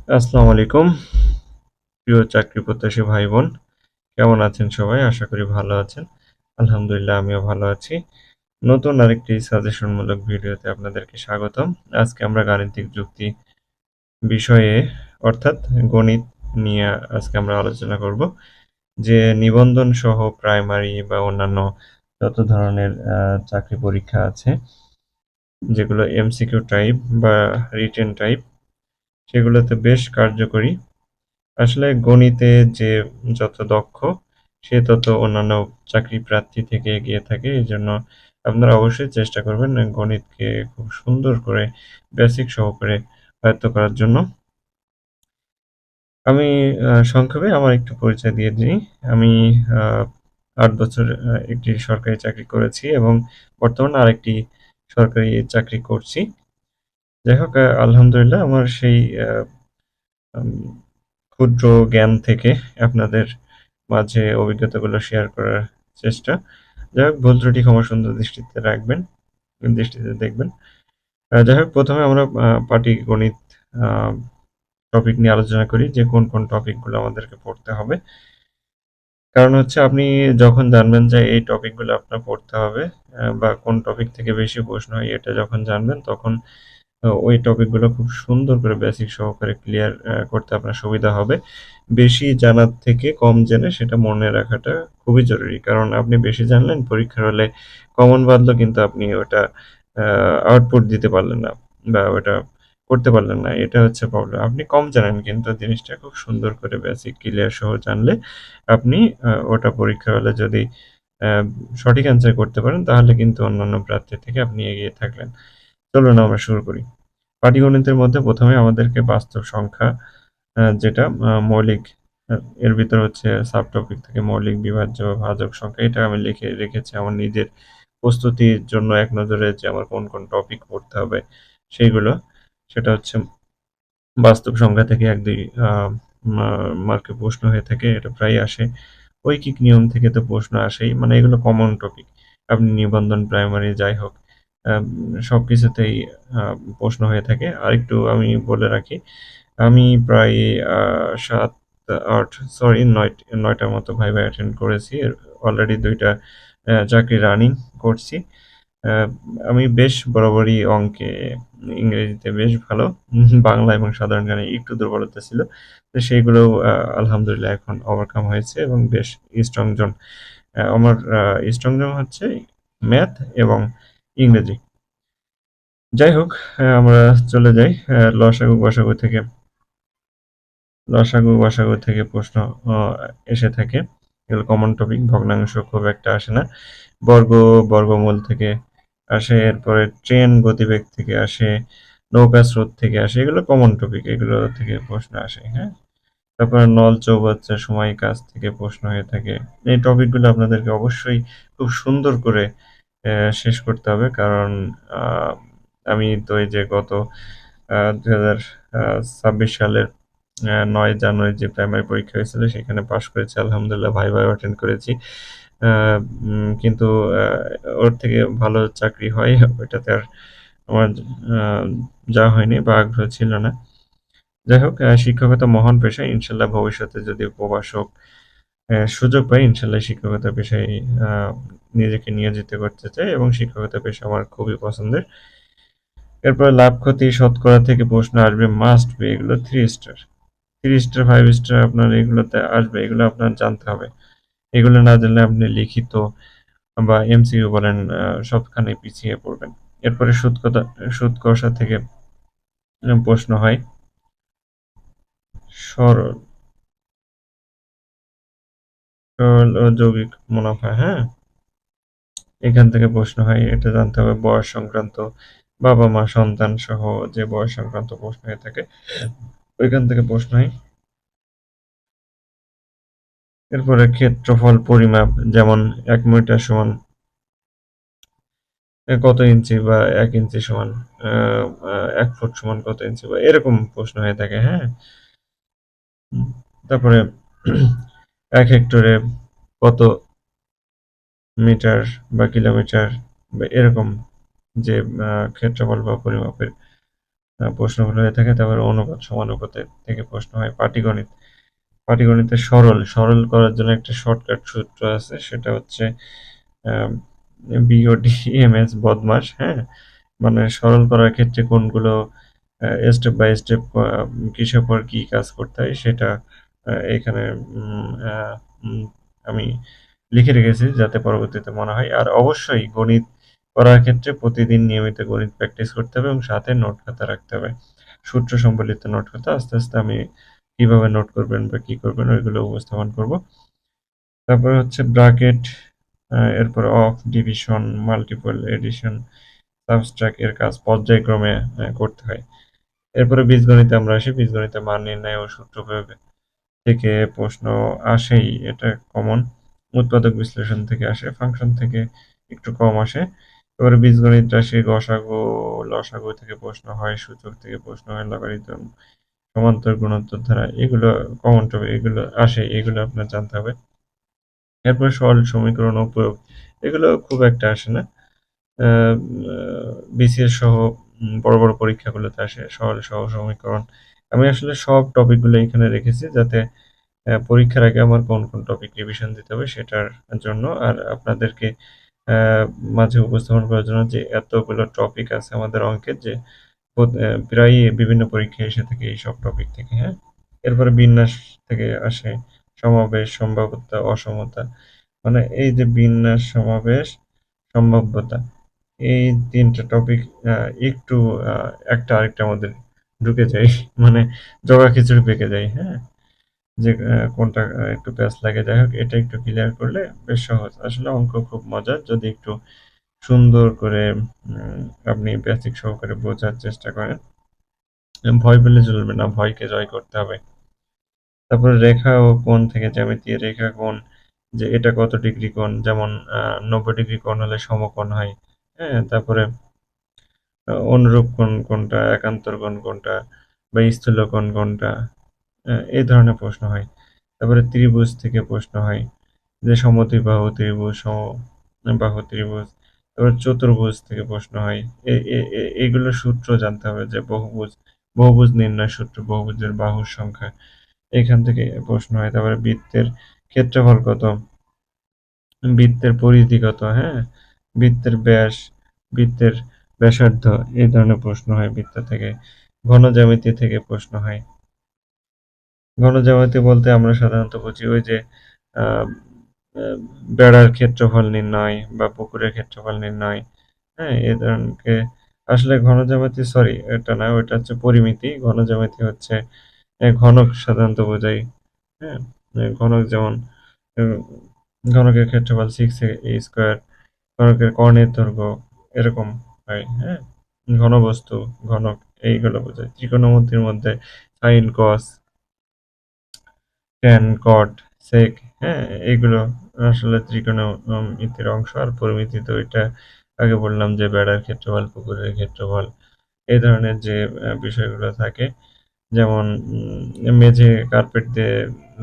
আসসালামু আলাইকুম প্রিয় চাকরি প্রত্যাশী ভাই বোন। কেমন আছেন সবাই? আশা করি ভালো আছেন। আলহামদুলিল্লাহ আমিও ভালো আছি। নতুন আরেকটি সাজেশনমূলক ভিডিওতে আপনাদেরকে স্বাগতম। আজকে আমরা গাণিতিক যুক্তি বিষয়ে অর্থাৎ গণিত নিয়ে আজকে আমরা আলোচনা করব। যে নিবন্ধন সহ প্রাইমারি বা অন্যান্য যত ধরনের চাকরি পরীক্ষা আছে, যেগুলো এমসিকিউ টাইপ বা রিটেন টাইপ, সেগুলোতে বেশ কার্যকরী। আসলে গণিতে যে যত দক্ষ সে তত অন্যান্য চাকরি প্রার্থী থেকে এগিয়ে থাকে। এজন্য আপনারা অবশ্যই চেষ্টা করবেন গণিতকে খুব সুন্দর করে বেসিক সহকারে আয়ত্ত করার জন্য। আমি সংক্ষেপে আমার একটু পরিচয় দিয়ে দিই। আমি আ ৮ বছর একটি সরকারি চাকরি করেছি এবং বর্তমানে আরেকটি সরকারি চাকরি করছি। যাই হোক আলহামদুলিল্লাহ আমার সেই আ আম ক্ষুদ্র জ্ঞান থেকে আপনাদের মাঝে অভিজ্ঞতাগুলো শেয়ার করার চেষ্টা। যাই হোক ভুল ত্রুটি ক্ষমা সুন্দর দৃষ্টিতে দেখবেন। যাই হোক ১ম এ আমরা পাটিগণিত আ টপিক নিয়ে আলোচনা করি যে কোন টপিকগুলো আমাদেরকে পড়তে হবে। কারণ হচ্ছে আপনি যখন জানবেন যে এই টপিকগুলো আপনার পড়তে হবে বা কোন টপিক থেকে বেশি প্রশ্ন হয় এটা যখন জানবেন তখন ওই টপিকগুলো খুব সুন্দর করে বেসিক সহকারে ক্লিয়ার করতে আপনার সুবিধা হবে। বেশি জানার থেকে কম জেনে সেটা মনে রাখাটা খুবই জরুরি। কারণ আপনি বেশি জানলেন পরীক্ষার হলে কমন বাঁধলো কিন্তু আপনি ওটা আ আউটপুট দিতে পারলেন না বা ওটা করতে পারলেন না। এটা হচ্ছে প্রবলেম। আপনি কম জানেন কিন্তু জিনিসটা খুব সুন্দর করে বেসিক ক্লিয়ার সহ জানলে আপনি ওটা পরীক্ষার হলে যদি অ্যা সঠিক অ্যান্সার করতে পারেন তাহলে কিন্তু অন্যান্য প্রার্থীর থেকে আপনি এগিয়ে থাকলেন। চলুন আমরা শুরু করি। পাটিগণিতের মধ্যে ১ম এ আমাদেরকে বাস্তব সংখ্যা যেটা মৌলিক আ এর ভিতর হচ্ছে সাব টপিক থেকে মৌলিক, বিভাজ্য, ভাজক সংখ্যা এটা আমি লিখে রেখেছি আমার নিজের প্রস্তুতির জন্য এক নজরে যে আমার কোন টপিক পড়তে হবে সেইগুলো। সেটা হচ্ছে বাস্তব সংখ্যা থেকে ১-২ আ মা মার্কের প্রশ্ন হয়ে থাকে। এটা প্রায়ই আসে। ঐকিক নিয়ম থেকে তো প্রশ্ন আসেই। মানে এগুলো কমন টপিক। আপনি নিবন্ধন, প্রাইমারি যাই হোক আম সবকিছুতেই আ প্রশ্ন হয়ে থাকে। আরেকটু আমি বলে রাখি, আমি প্রায় আ ৭, ৮ সরি ৯ টার মতো ভাইভা অ্যাটেন্ড করেছি। অলরেডি ২ টা চাকরি রানিং করছি। আ আমি বেশ বরাবরই অঙ্কে, ইংরেজিতে বেশ ভালো। বাংলা এবং সাধারণ জ্ঞানে একটু দুর্বলতা ছিল। তো সেইগুলোও আলহামদুলিল্লাহ এখন ওভারকাম হয়েছে এবং বেশ স্ট্রং জোন। আমার স্ট্রং জোন হচ্ছে ম্যাথ এবং ইংরেজি। যাই হোক আমরা চলে যাই লসাগু, গসাগু থেকে। লসাগু, গসাগু থেকে প্রশ্ন অ এসে থাকে। এগুলো কমন টপিক। ভগ্নাংশ খুব একটা আসে না। বর্গ, বর্গমূল থেকে আসে। এরপরে ট্রেন গতিবেগ থেকে আসে, নৌকা স্রোত থেকে আসে। এগুলো কমন টপিক। এগুলো থেকে প্রশ্ন আসে, হ্যাঁ? তারপরে নল চৌবাচ্চা, সময়, কাজ থেকে প্রশ্ন হয়ে থাকে। এই টপিকগুলো আপনাদেরকে অবশ্যই খুব সুন্দর করে শেষ করতে হবে। কারণ আ আমি তো এই যে গত ২০২৬ সালের ৯ জানুয়ারি যে প্রাইমারি পরীক্ষা হয়েছিল সেখানে পাস করেছি আলহামদুলিল্লাহ। ভাইভাও অ্যাটেন্ড করেছি। আ কিন্তু আ ওর থেকে ভালো চাকরি হয় ওইটাতে আর আমার আ যাওয়া হয়নি বা আগ্রহ ছিল না। যাই হোক শিক্ষকতা মহান পেশা। ইনশাআল্লাহ ভবিষ্যতে যদি প্রভাষক সুযোগ পাই ইনশাআল্লাহ শিক্ষকতা পেশায় আ নিজেকে নিয়োজিত করতে চাই এবং শিক্ষকতা পেশা আমার খুবই পছন্দের। এরপরে লাভ ক্ষতি শতকরা থেকে প্রশ্ন আসবে মাস্ট বি এগুলো 3 স্টার। 3 স্টার ৫ স্টার আপনার এগুলোতে আসবে। এগুলো আপনার জানতে হবে। এগুলো না জানলে আপনি লিখিত বা এমসিকিউ বলেন সবখানে পিছিয়ে পড়বেন। এরপরে সুদ কষা থেকে প্রশ্ন হয়। সরল সরল ও যৌগিক মুনাফা, হ্যাঁ? এখান থেকে প্রশ্ন হয়। এটা জানতে হবে বয়স সংক্রান্ত, বাবা-মা, সন্তান সহ যে বয়স সংক্রান্ত প্রশ্ন হয়ে থাকে, ওইখান থেকে প্রশ্ন হয়। এরপরে ক্ষেত্রফল পরিমাপ যেমন ১ মিটার সমান কত ইঞ্চি বা ১ ইঞ্চি সমান আ আ ১ ফুট সমান কত ইঞ্চি বা এরকম প্রশ্ন হয়ে থাকে, হ্যাঁ? হুম, তারপরে ১ হেক্টরে কত মিটার বা কিলোমিটার বা এরকম যে ক্ষেত্রফল বা পরিমাপের প্রশ্নগুলো হয়ে থাকে। তারপরে অনুপাত সমানুপাতের থেকে প্রশ্ন হয়। পাটিগণিত, পাটিগণিতে সরল সরল করার জন্য একটা শর্টকাট সূত্র আছে, সেটা হচ্ছে BODMS, বদমাস। হ্যাঁ, মানে সরল করার ক্ষেত্রে কোনগুলো স্টেপ বাই স্টেপ কিসের পর কি কাজ করতে হয় সেটা এখানে আমি লিখে রেখেছি যাতে পরবর্তীতে মনে হয়। আর অবশ্যই গণিত করার ক্ষেত্রে প্রতিদিন নিয়মিত গণিত প্র্যাকটিস করতে হবে এবং সাথে নোট খাতা রাখতে হবে, সূত্র সম্বলিত নোট খাতা। আস্তে আস্তে আমি কিভাবে নোট করবেন বা কি করবেন ওইগুলো উপস্থাপন করব। তারপরে হচ্ছে ব্র্যাকেট, এরপর of, division, multiple addition, subtract এর কাজ পর্যায়ক্রমে করতে হয়। এরপরে বীজগণিতে আমরা আসি। বীজগণিতে মান নির্ণয় ও সূত্র প্রয়োগ থেকে প্রশ্ন আসেই, এটা কমন। উৎপাদক বিশ্লেষণ থেকে আসে, ফাংশন থেকে একটু কম আসে। এবারে বীজগণিত রাশি গসাগু লসাগু থেকে প্রশ্ন হয়, সূচক থেকে প্রশ্ন হয়, লগারিদম, সমান্তর, গুণোত্তর ধারা, এগুলো কমন টপিক, এগুলো আসে, এগুলো আপনার জানতে হবে। এরপর সরল সমীকরণ ও প্রয়োগ, এগুলো খুব একটা আসে না। বিসিএস সহ বড় বড় পরীক্ষাগুলোতে আসে সরল সহ সমীকরণ। আমি আসলে সব টপিকগুলো এখানে রেখেছি যাতে পরীক্ষার আগে আমার কোন কোন টপিক রিভিশন দিতে হবে সেটার জন্য, আর আপনাদেরকে আহ, মাঝে উপস্থাপন করার জন্য যে এতগুলো টপিক আছে আমাদের অঙ্কের, যে প্রায় বিভিন্ন পরীক্ষায় এসে থাকে এই সব টপিক থেকে। হ্যাঁ, এরপরে বিন্যাস থেকে আসে সমাবেশ, সম্ভাব্যতা, অসমতা। মানে এই যে বিন্যাস, সমাবেশ, সম্ভাব্যতা, এই তিনটা টপিক একটু একটা আরেকটার মধ্যে ঢুকে যায় মানে জগা খিচুড়ি পেকে যায়। হ্যাঁ, যে কোনটা একটু প্যাচ লাগে, যাই হোক এটা একটু ক্লিয়ার করলে বেশ সহজ। আসলে অঙ্ক খুব মজার যদি একটু সুন্দর করে আপনি বেসিক সহকারে বোঝার চেষ্টা করেন। ভয় পেলে চলবে না, ভয়কে জয় করতে হবে। তারপরে রেখা ও কোণ থেকে জ্যামিতি, রেখা কোণ, যে এটা কত ডিগ্রি কোণ, যেমন 90 ডিগ্রি কোণ হলে সমকোণ হয়। হ্যাঁ, তারপরে অনুরূপ কোণ কোনটা, একান্তর কোণ কোনটা, বা স্থূল কোণ কোনটা, এই ধরনের প্রশ্ন হয়। তারপরে ত্রিভুজ থেকে প্রশ্ন হয়, যে সমদ্বিবাহু ত্রিভুজ, সমবাহু ত্রিভুজ। তারপরে চতুর্ভুজ থেকে প্রশ্ন হয়। এগুলো সূত্র জানতে হবে, যে বহুভুজ, বহুভুজ নির্ণয় সূত্র, বহুভুজের বাহুর সংখ্যা, এখান থেকে প্রশ্ন হয়। তারপরে বৃত্তের ক্ষেত্রফল কত, বৃত্তের পরিধি কত, হ্যাঁ, বৃত্তের ব্যাস, বৃত্তের ব্যাসার্ধ, এই ধরনের প্রশ্ন হয় বৃত্ত থেকে। ঘন জ্যামিতি থেকে প্রশ্ন হয়। ঘন জ্যামিতি বলতে আমরা সাধারণত বুঝি ওই যে আহ, আহ, বেড়ার ক্ষেত্রফল নির্ণয় বা পুকুরের ক্ষেত্রফল নির্ণয়। হ্যাঁ, এ ধরনের আসলে ঘন জ্যামিতি, সরি এটা না, ওইটা হচ্ছে পরিমিতি। ঘন জ্যামিতি হচ্ছে ঘনক সাধারণত বোঝাই। হ্যাঁ, ঘনক যেমন উম, ঘনকের ক্ষেত্রফল 6a², ঘনকের কর্ণের দৈর্ঘ্য, এরকম হয়। হ্যাঁ, ঘনবস্তু, ঘনক, এইগুলো বোঝায়। ত্রিকোণমিতির মধ্যে সাইন, কস, ট্যান, কট, সেক, হ্যাঁ, এগুলো আসলে ত্রিকোণমিতির অংশ। আর পরিমিতি তো এটা আগে বললাম, যে বেড়ার ক্ষেত্রফল, পুকুরের ক্ষেত্রফল, এই ধরনের যে বিষয়গুলো থাকে। যেমন মেঝে কার্পেট দিয়ে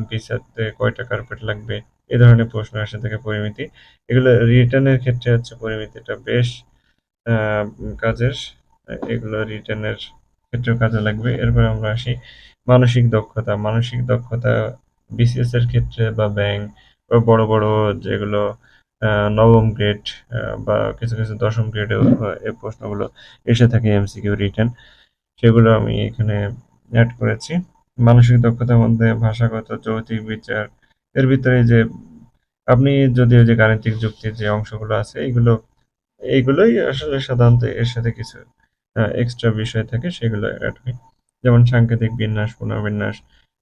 বিছাতে কয়টা কার্পেট লাগবে, এ ধরনের প্রশ্ন আসে থেকে পরিমিতি। এগুলো রিটার্নের ক্ষেত্রে হচ্ছে পরিমিতিটা বেশ কাজের। এগুলো রিটার্নের ক্ষেত্রে কাজে লাগবে। এরপর আমরা আসি মানসিক দক্ষতা। মানসিক দক্ষতা বিসিএস এর ক্ষেত্রে বা ব্যাংক বা বড় বড় যেগুলো নবম গ্রেড বা কিছু কিছু দশম গ্রেডেও এই প্রশ্নগুলো এসে থাকে এমসিকিউ রিটার্ন, সেগুলো আমি এখানে অ্যাড করেছি। মানসিক দক্ষতার মধ্যে ভাষাগত, যৌক্তিক বিচার, এর ভিতরে যে আপনি যদি ওই যে গাণিতিক যুক্তির যে অংশগুলো আছে, এইগুলোই আসলে সাধারণত এর সাথে কিছু এক্সট্রা বিষয় থাকে, সেগুলো অ্যাড হয়। যেমন সাংকেতিক বিন্যাস, পুনর্বিন্যাস,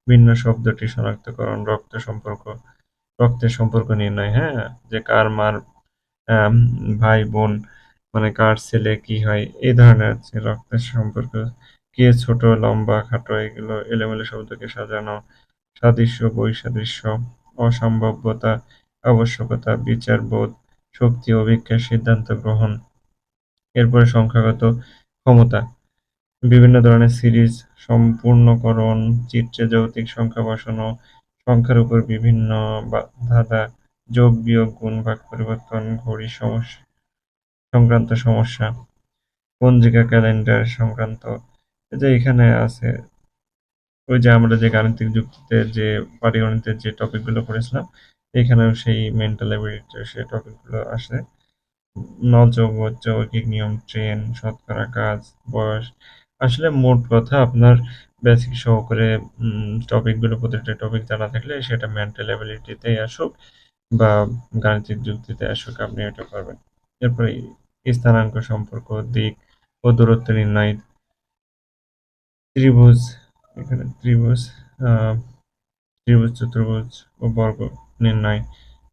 ভিন্ন শব্দটি শনাক্তকরণ, রক্তের সম্পর্ক নির্ণয়। হ্যাঁ, যে কার মার আম, ভাই বোন, মানে কার ছেলে কি হয়, এই ধরনের আছে রক্তের সম্পর্ক। কে ছোট, লম্বা, খাটো, এগুলো এলোমেলো শব্দকে সাজানো, সাদৃশ্য, বৈসাদৃশ্য, অসম্ভাব্যতা, আবশ্যকতা, বিচারবোধ, শক্তি, অভিজ্ঞান, সিদ্ধান্ত গ্রহণ। এরপরে সংখ্যাগত ক্ষমতা, বিভিন্ন ধরনের সিরিজ, সম্পূর্ণকরণ, চিত্রে যৌক্তিক সংখ্যা বসানো, সংখ্যার উপর বিভিন্ন ধাঁধা, যোগ বিয়োগ, গুণ ভাগ পরিবর্তন, ঘড়ি সমস্যা সংক্রান্ত সমস্যা, পঞ্জিকা ক্যালেন্ডার সংক্রান্ত এই যে এখানে আছে ওই যে আমরা যে গাণিতিক যুক্তিতে যে পাটিগণিতের যে টপিকগুলো পড়েছিলাম, এখানেও সেই মেন্টাল অ্যাবিলিটির সেই টপিকগুলো আসে। নল চৌম্বক, যৌগিক নিয়ম, ট্রেন, শতকরা কাজ, বয়স। আসলে মোট কথা আপনার বেসিক সহকারে টপিকগুলো প্রত্যেকটা টপিক জানা থাকলে সেটা মেন্টাল অ্যাবিলিটিতেই আসুক বা গাণিতিক যুক্তিতে আসুক আপনি এটা পারবেন। এরপরে স্থানাঙ্ক সম্পর্ক, দিক ও দূরত্ব নির্ণয়, ত্রিভুজ, এখানে ত্রিভুজ, আহ ত্রিভুজ, চতুর্ভুজ ও বর্গ নির্ণয়,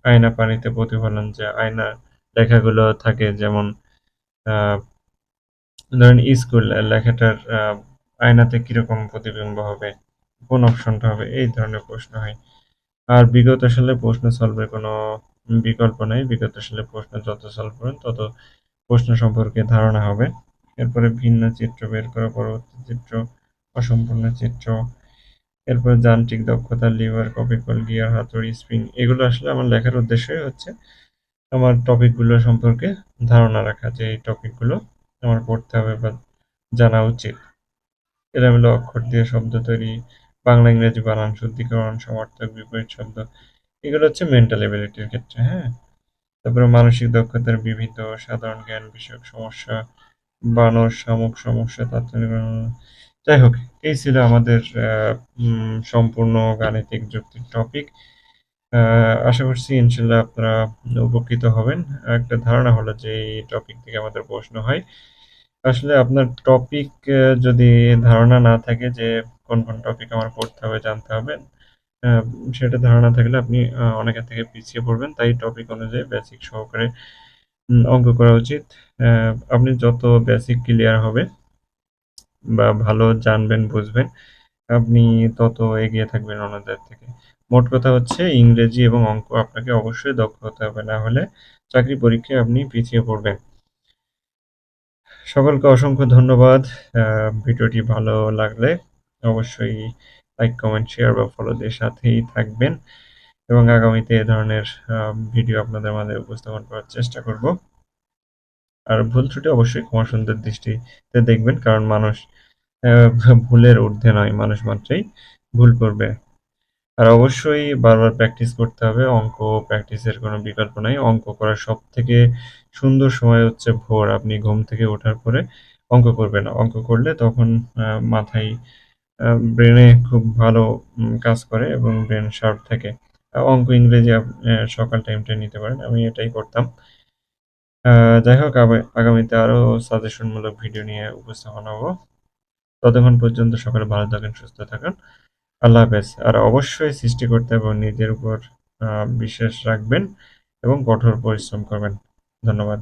আয়না পানিতে প্রতিফলন, যে আয়নার লেখাগুলো থাকে যেমন আহ ধরেন স্কুল লেখাটার আয়নাতে কিরকম প্রতিবিম্ব হবে, কোন অপশনটা হবে, এই ধরনের প্রশ্ন হয়। আর বিগত সালে প্রশ্ন সলভের কোনো বিকল্প নেই, বিগত সালে প্রশ্ন যত সলভ করেন তত প্রশ্ন সম্পর্কে ধারণা হবে। এরপরে ভিন্ন চিত্র বের করা, পরবর্তী চিত্র, অসম্পূর্ণ চিত্র, এরপরে যান্ত্রিক দক্ষতা, লিভার, কপিকল, গিয়ার, হাতুড়ি, স্প্রিং, এগুলো আসলে আমার লেখার উদ্দেশ্যই হচ্ছে আমার টপিকগুলো সম্পর্কে ধারণা রাখা, যে এই টপিকগুলো আমার পড়তে হবে বা জানা উচিত। এলোমেলো অক্ষর দিয়ে শব্দ তৈরি, বাংলা ইংরেজি বানান শুদ্ধিকরণ, সমার্থক, বিপরীত শব্দ, এগুলো হচ্ছে মেন্টাল এবিলিটির ক্ষেত্রে। হ্যাঁ, তারপরে মানসিক দক্ষতার বিবিধ সাধারণ জ্ঞান বিষয়ক সমস্যা, বানর শামুক সমস্যা, তাৎক্ষণিক যাই হোক, এই ছিল আমাদের সম্পূর্ণ গাণিতিক যুক্তির টপিক। আশা করছি ইনশাল্লাহ আপনারা উপকৃত হবেন। একটা ধারণা হলো যে এই টপিক থেকে আমাদের প্রশ্ন হয়। আসলে আপনার টপিক যদি ধারণা না থাকে যে কোন কোন টপিক আমার পড়তে হবে, জানতে হবে, আহ, সেটা ধারণা থাকলে আপনি অনেকের থেকে পিছিয়ে পড়বেন। তাই টপিক অনুযায়ী বেসিক সহকারে অঙ্ক করা উচিত। আপনি যত বেসিক ক্লিয়ার হবে বা ভালো জানবেন বুঝবেন, আপনি তত এগিয়ে থাকবেন অন্যদের থেকে। মোট কথা হচ্ছে ইংরেজি এবং অঙ্ক আপনাকে অবশ্যই দক্ষ হতে হবে, না হলে চাকরি পরীক্ষায় আপনি পিছিয়ে পড়বেন। সকলকে অসংখ্য ধন্যবাদ। ভিডিওটি ভালো লাগলে অবশ্যই লাইক, কমেন্ট, শেয়ার বা ফলো দিয়ে সাথেই থাকবেন এবং আগামীতে এ ধরনের ভিডিও আপনাদের মাঝে উপস্থাপন করার চেষ্টা করব। আর ভুল ত্রুটি অবশ্যই ক্ষমা সুন্দর দৃষ্টিতে দেখবেন, কারণ মানুষ ভুলের ঊর্ধ্বে নয়, মানুষ মাত্রই ভুল করবে। আর অবশ্যই বারবার প্র্যাকটিস করতে হবে। অঙ্ক প্র্যাকটিসের কোনো বিকল্প নাই। অঙ্ক করার সবথেকে সুন্দর সময় হচ্ছে ভোর। আপনি ঘুম থেকে ওঠার পরে অঙ্ক করবেন। অঙ্ক করলে তখন মাথায় ব্রেনে খুব ভালো কাজ করে এবং ব্রেন শার্প থাকে। অঙ্ক, ইংরেজি সকাল টাইমটা নিতে পারেন। আমি এটাই করতাম। যাই হোক, আগামীতে আরো সাজেশনমূলক ভিডিও নিয়ে উপস্থাপন হব। ততক্ষণ পর্যন্ত সকলে ভালো থাকেন, সুস্থ থাকুন। আল্লাহ হাফেজ। আর অবশ্যই সৃষ্টি করতে এবং নিজের উপর বিশ্বাস রাখবেন এবং কঠোর পরিশ্রম করবেন। ধন্যবাদ।